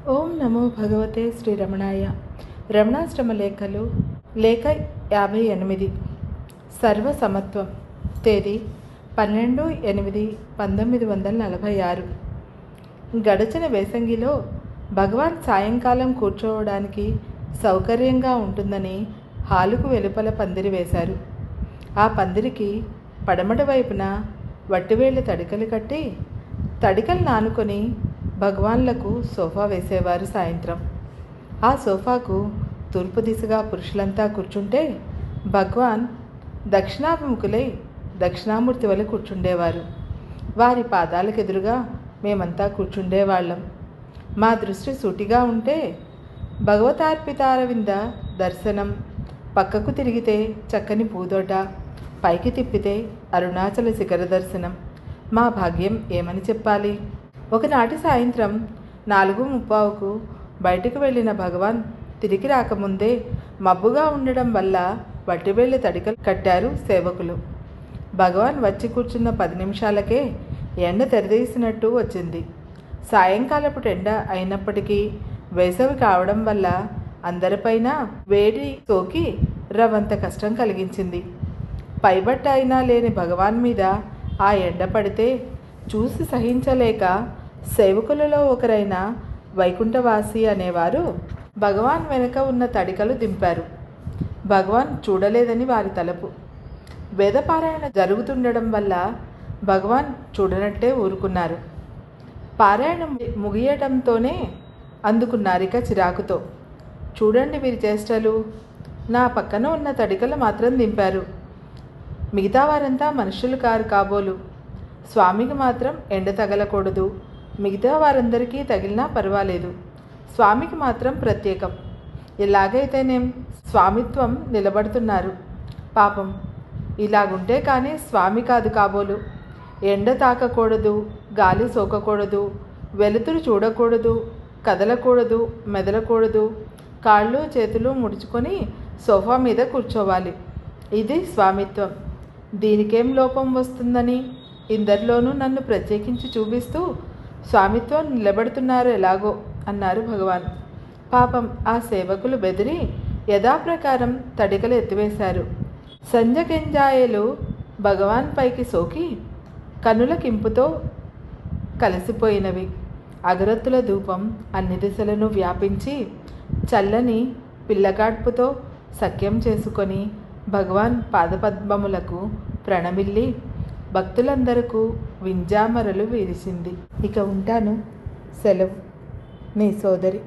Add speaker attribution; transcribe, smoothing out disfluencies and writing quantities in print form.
Speaker 1: ఓం నమో భగవతే శ్రీరమణాయ. రమణాశ్రమ లేఖలు లేఖ 58. సర్వసమత్వం. తేదీ 12/8/1946. గడచిన వేసంగిలో భగవాన్ సాయంకాలం కూర్చోవడానికి సౌకర్యంగా ఉంటుందని హాలుకు వెలుపల పందిరి వేశారు. ఆ పందిరికి పడమటి వైపున వట్టివేళ్ల తడికలు కట్టి తడికలు నానుకొని భగవాన్లకు సోఫా వేసేవారు. సాయంత్రం ఆ సోఫాకు తూర్పు దిశగా పురుషులంతా కూర్చుంటే భగవాన్ దక్షిణాభిముఖులై దక్షిణామూర్తి వలె కూర్చుండేవారు. వారి పాదాలకు ఎదురుగా మేమంతా కూర్చుండేవాళ్ళం. మా దృష్టి సూటిగా ఉంటే భగవతార్పితారవింద దర్శనం, పక్కకు తిరిగితే చక్కని పూదోట, పైకి తిప్పితే అరుణాచల శిఖర దర్శనం. మా భాగ్యం ఏమని చెప్పాలి. ఒకనాటి సాయంత్రం 4:30కు బయటకు వెళ్ళిన భగవాన్ తిరిగి రాకముందే మబ్బుగా ఉండడం వల్ల వట్టివేళ్ల తడికలు కట్టారు సేవకులు. భగవాన్ వచ్చి కూర్చున్న 10 నిమిషాలకే ఎండ తెరదీసినట్టు వచ్చింది. సాయంకాలపు ఎండ అయినప్పటికీ వేసవి కావడం వల్ల అందరిపైన వేడి సోకి రవంత కష్టం కలిగించింది. పైబట్ట అయినా లేని భగవాన్ మీద ఆ ఎండ పడితే చూసి సహించలేక సేవకులలో ఒకరైన వైకుంఠవాసి అనేవారు భగవాన్ వెనుక ఉన్న తడికలు దింపారు. భగవాన్ చూడలేదని వారి తలపు. వేదపారాయణ జరుగుతుండడం వల్ల భగవాన్ చూడనట్టే ఊరుకున్నారు. పారాయణం ముగియడంతోనే అందుకున్నారిక చిరాకుతో. చూడండి వీరి చేష్టలు, నా పక్కన ఉన్న తడికలు మాత్రం దింపారు. మిగతా వారంతా మనుషులు కారు కాబోలు. స్వామికి మాత్రం ఎండ తగలకూడదు, మిగతా వారందరికీ తగిలినా పర్వాలేదు, స్వామికి మాత్రం ప్రత్యేకం. ఇలాగైతేనేం స్వామిత్వం నిలబడుతున్నారు. పాపం ఇలాగుంటే కానీ స్వామి కాదు కాబోలు. ఎండ తాకకూడదు, గాలి సోకకూడదు, వెలుతురు చూడకూడదు, కదలకూడదు, మెదలకూడదు, కాళ్ళు చేతులు ముడుచుకొని సోఫా మీద కూర్చోవాలి. ఇది స్వామిత్వం. దీనికేం లోపం వస్తుందని ఇందరిలోనూ నన్ను ప్రత్యేకించి చూపిస్తూ స్వామిత్వం నిలబడుతున్నారు ఎలాగో అన్నారు భగవాన్. పాపం ఆ సేవకులు బెదిరి యథాప్రకారం తడికలు ఎత్తివేశారు. సంజకెంజాయలు భగవాన్ పైకి సోకి కనుల కింపుతో కలిసిపోయినవి. అగరత్తుల ధూపం అన్ని దిశలను వ్యాపించి చల్లని పిల్లగాడ్పుతో సఖ్యం చేసుకొని భగవాన్ పాదపద్మములకు ప్రణమిల్లి భక్తులందరకు వింజామరలు విరిసింది. ఇక ఉంటాను. సెలవు. మీ సోదరి.